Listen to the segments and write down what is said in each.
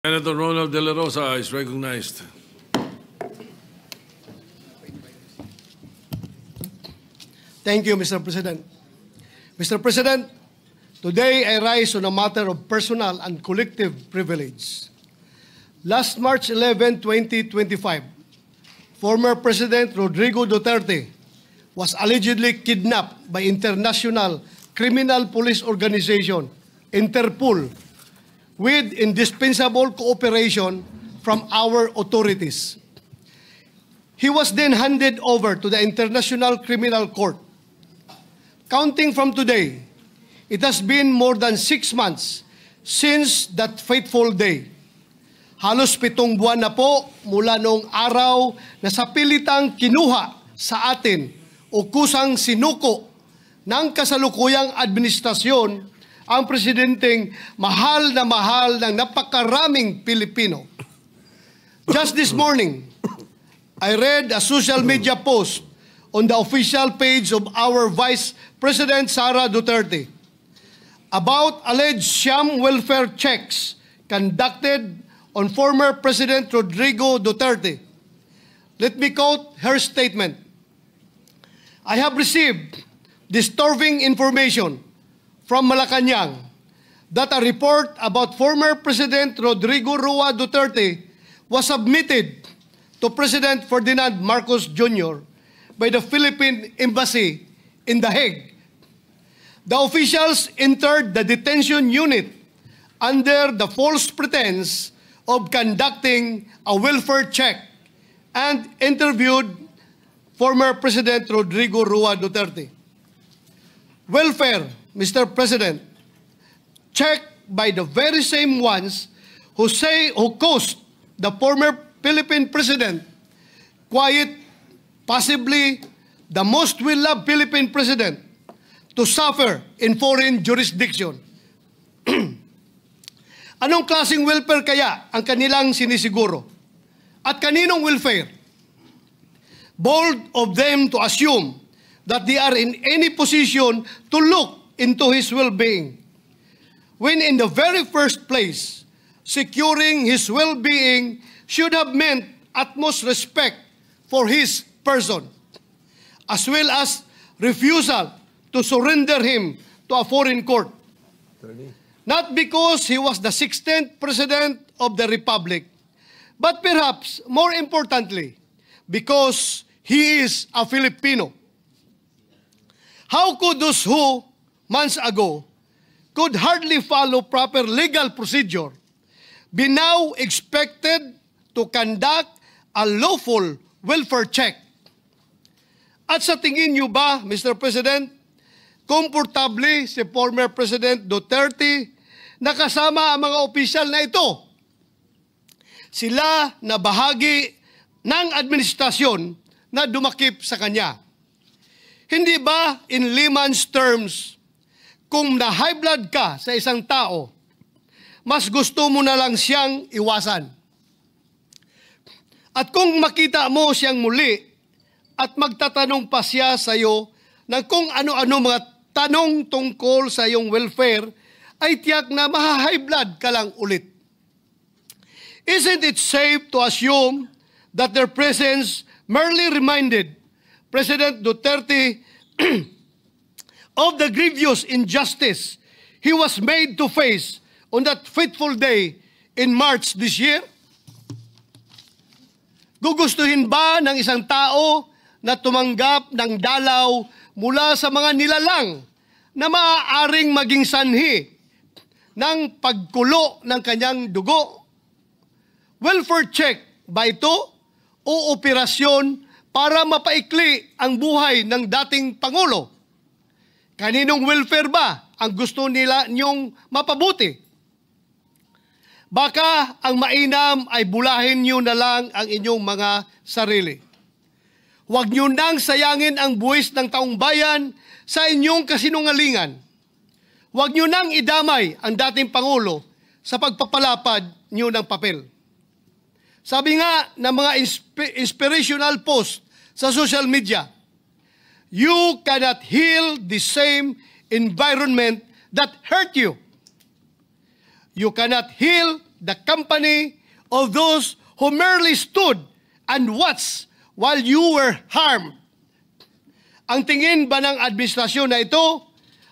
Senator Ronald De La Rosa is recognized. Thank you, Mr. President. Mr. President, today I rise on a matter of personal and collective privilege. Last March 11, 2025, former President Rodrigo Duterte was allegedly kidnapped by International Criminal Police Organization, Interpol, with indispensable cooperation from our authorities. He was then handed over to the International Criminal Court. Counting from today, it has been more than 6 months since that fateful day. Halos 7 buwan na po mula noong araw na sa pilitang kinuha sa atin o kusang sinuko ng kasalukuyang administrasyon ang presidenteng mahal ng napakaraming Pilipino. Just this morning, I read a social media post on the official page of our Vice President Sara Duterte about alleged sham welfare checks conducted on former President Rodrigo Duterte. Let me quote her statement. I have received disturbing information from Malacanang that a report about former President Rodrigo Roa Duterte was submitted to President Ferdinand Marcos Jr. by the Philippine Embassy in The Hague. The officials entered the detention unit under the false pretense of conducting a welfare check and interviewed former President Rodrigo Roa Duterte. Welfare, Mr. President, checked by the very same ones who caused the former Philippine President, quiet, possibly the most well-loved Philippine President, to suffer in foreign jurisdiction. Anong klaseng welfare kaya ang kanilang sinisiguro? At kaninong welfare? Bold of them to assume that they are in any position to look into his well-being, when in the very first place, securing his well-being should have meant utmost respect for his person, as well as refusal to surrender him to a foreign court. Not because he was the 16th President of the Republic, but perhaps more importantly, because he is a Filipino. How could those who, months ago, could hardly follow proper legal procedure be now expected to conduct a lawful welfare check? At sa tingin niyo ba, Mr. President, komportable si former President Duterte na kasama ang mga opisyal na ito? Sila na bahagi ng administrasyon na dumakip sa kanya. Hindi ba in layman's terms, kung na-high blood ka sa isang tao, mas gusto mo na lang siyang iwasan? At kung makita mo siyang muli at magtatanong pa siya sa iyo ng kung ano-ano mga tanong tungkol sa iyong welfare, ay tiyak na maha-high blood ka lang ulit. Isn't it safe to assume that their presence merely reminded President Duterte of the grievous injustice he was made to face on that fateful day in March this year? Gugustuhin ba ng isang tao na tumanggap ng dalaw mula sa mga nilalang na maaaring maging sanhi ng pagkulo ng kanyang dugo? Welfare check ba ito o operasyon para mapaikli ang buhay ng dating Pangulo? Kaninong welfare ba ang gusto nila niyong mapabuti? Baka ang mainam ay bulahin niyo na lang ang inyong mga sarili. Huwag niyo nang sayangin ang buwis ng taong bayan sa inyong kasinungalingan. Huwag niyo nang idamay ang dating Pangulo sa pagpapalapad niyo ng papel. Sabi nga ng mga inspirational post sa social media, you cannot heal the same environment that hurt you. You cannot heal the company of those who merely stood and watched while you were harmed. Ang tingin ba ng administrasyon na ito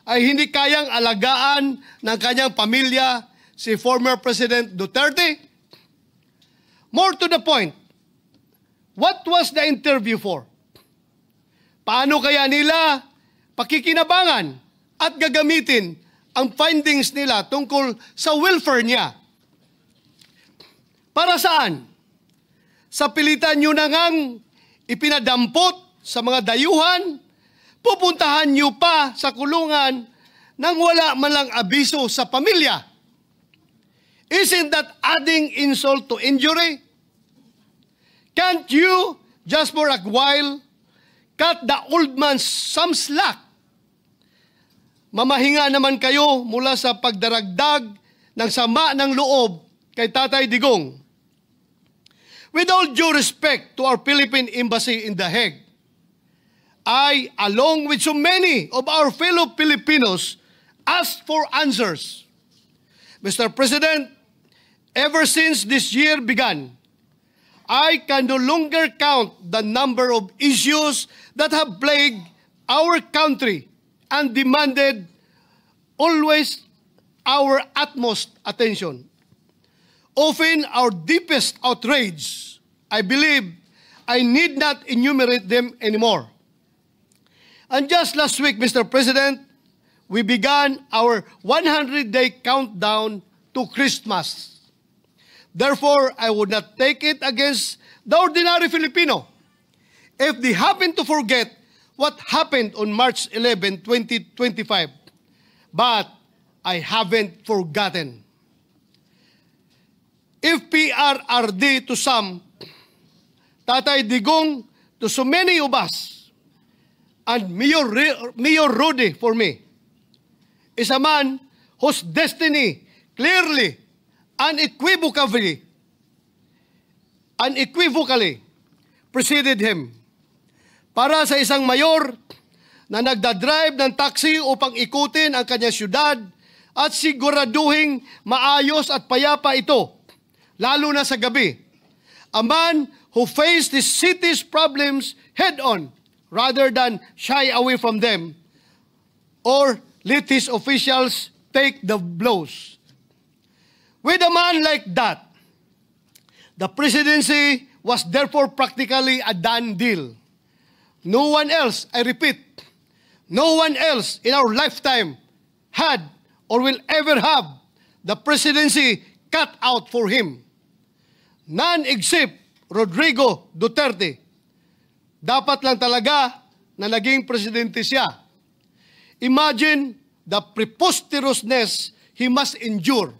ay hindi kayang alagaan ng kanyang pamilya si former President Duterte? More to the point, what was the interview for? Paano kaya nila pakikinabangan at gagamitin ang findings nila tungkol sa welfare niya? Para saan? Sa pilitan nyo na ngang ipinadampot sa mga dayuhan, pupuntahan nyo pa sa kulungan nang wala man lang abiso sa pamilya. Isn't that adding insult to injury? Can't you, just for a while, cut the old man some slack? Mamahinga naman kayo mula sa pagdaragdag ng sama ng loob kay Tatay Digong. With all due respect to our Philippine Embassy in The Hague, I, along with so many of our fellow Filipinos, asked for answers. Mr. President, ever since this year began, I can no longer count the number of issues that have plagued our country and demanded always our utmost attention. Often our deepest outrage, I believe I need not enumerate them anymore. And just last week, Mr. President, we began our 100-day countdown to Christmas. Therefore, I would not take it against the ordinary Filipino if they happen to forget what happened on March 11, 2025. But I haven't forgotten. If PRRD to some, Tatay Digong to so many of us, and Mayor Rudy for me, is a man whose destiny clearly, unequivocally preceded him. Para sa isang mayor na nagdadrive ng taxi upang ikutin ang kanyang syudad at siguraduhing maayos at payapa ito, lalo na sa gabi. A man who faced the city's problems head-on rather than shy away from them or let his officials take the blows. With a man like that, the presidency was therefore practically a done deal. No one else, I repeat, no one else in our lifetime had or will ever have the presidency cut out for him. None except Rodrigo Duterte. Dapat lang talaga na naging presidente siya. Imagine the preposterousness he must endure.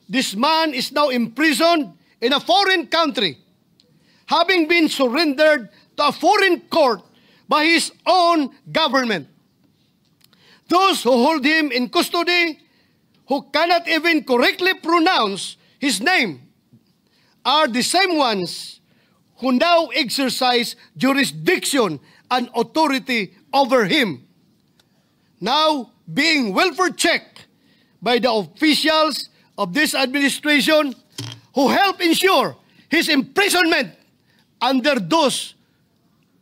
This man is now imprisoned in a foreign country, having been surrendered to a foreign court by his own government. Those who hold him in custody, who cannot even correctly pronounce his name, are the same ones who now exercise jurisdiction and authority over him, now being welfare checked by the officials of this administration who help ensure his imprisonment under those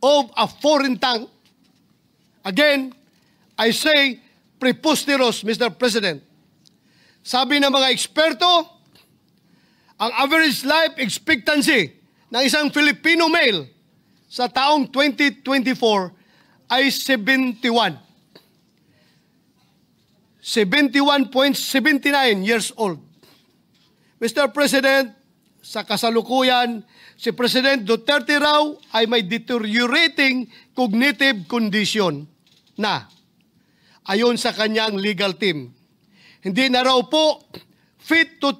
of a foreign tongue. Again, I say preposterous, Mr. President. Sabi ng mga eksperto, ang average life expectancy ng isang Filipino male sa taong 2024 ay 71. 71.79 years old. Mr. President, sa kasalukuyan, si President Duterte raw ay may deteriorating cognitive condition na, ayon sa kanyang legal team. Hindi na raw po fit to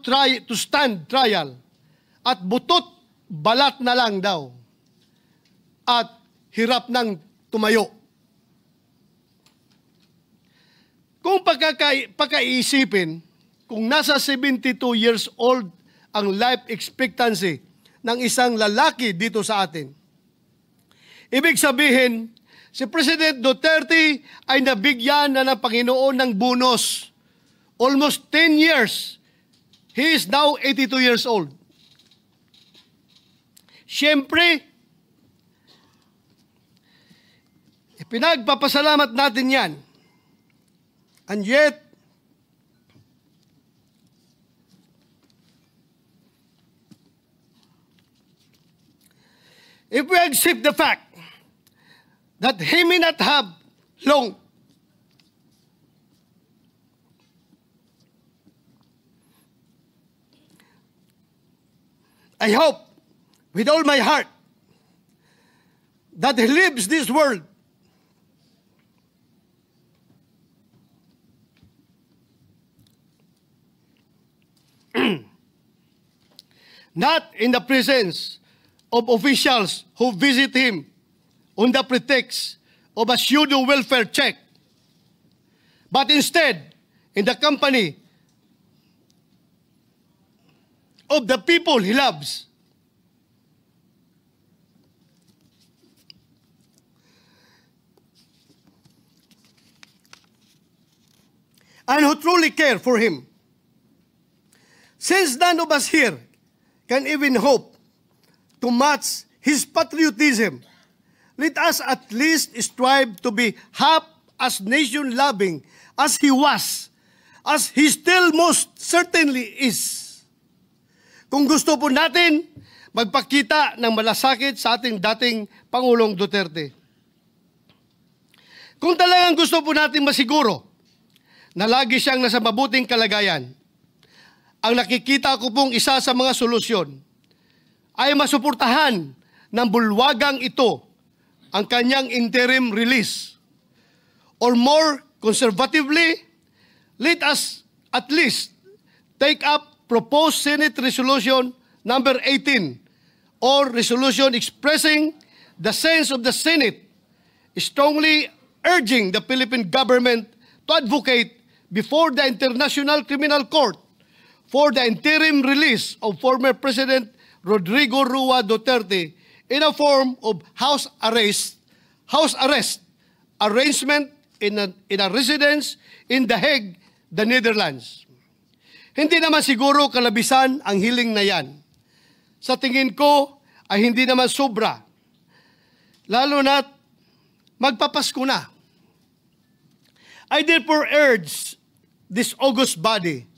stand trial at butot balat na lang daw at hirap ng tumayo. Kung pagkaiisipin, kung nasa 72 years old ang life expectancy ng isang lalaki dito sa atin, ibig sabihin, si President Duterte ay nabigyan na ng Panginoon ng bonus. Almost 10 years, He is now 82 years old. Siyempre, pinagpapasalamat natin yan. And yet, if we accept the fact that he may not have long, I hope with all my heart that he leaves this world not in the presence of officials who visit him on the pretext of a pseudo welfare check, but instead in the company of the people he loves. And who truly care for him. Since none of us here can even hope to match his patriotism, let us at least strive to be half as nation-loving as he was, as he still most certainly is. Kung gusto po natin magpakita ng malasakit sa ating dating Pangulong Duterte. Kung talagang gusto po natin masiguro na lagi siyang nasa mabuting kalagayan, ang nakikita ko pong isa sa mga solusyon ay masuportahan ng bulwagang ito ang kanyang interim release. Or more conservatively, let us at least take up proposed Senate Resolution number 18 or resolution expressing the sense of the Senate strongly urging the Philippine government to advocate before the International Criminal Court for the interim release of former President Rodrigo Roa Duterte in a form of house arrest arrangement in a residence in The Hague, the Netherlands. Hindi naman siguro kalabisan ang hiling na yan. Sa tingin ko ay hindi naman sobra. Lalo na't magpapasko na. I therefore urge this august body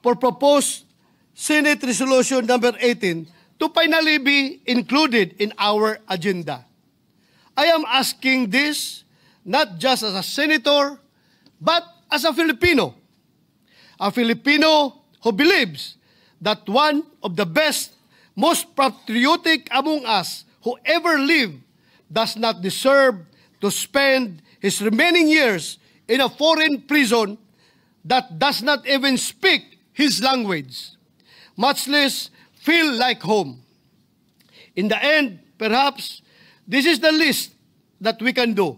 for proposed Senate Resolution number 18 to finally be included in our agenda. I am asking this not just as a senator, but as a Filipino who believes that one of the best, most patriotic among us who ever lived does not deserve to spend his remaining years in a foreign prison that does not even speak his language, much less feel like home. In the end, perhaps, this is the least that we can do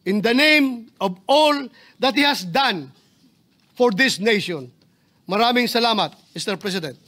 in the name of all that he has done for this nation. Maraming salamat, Mr. President.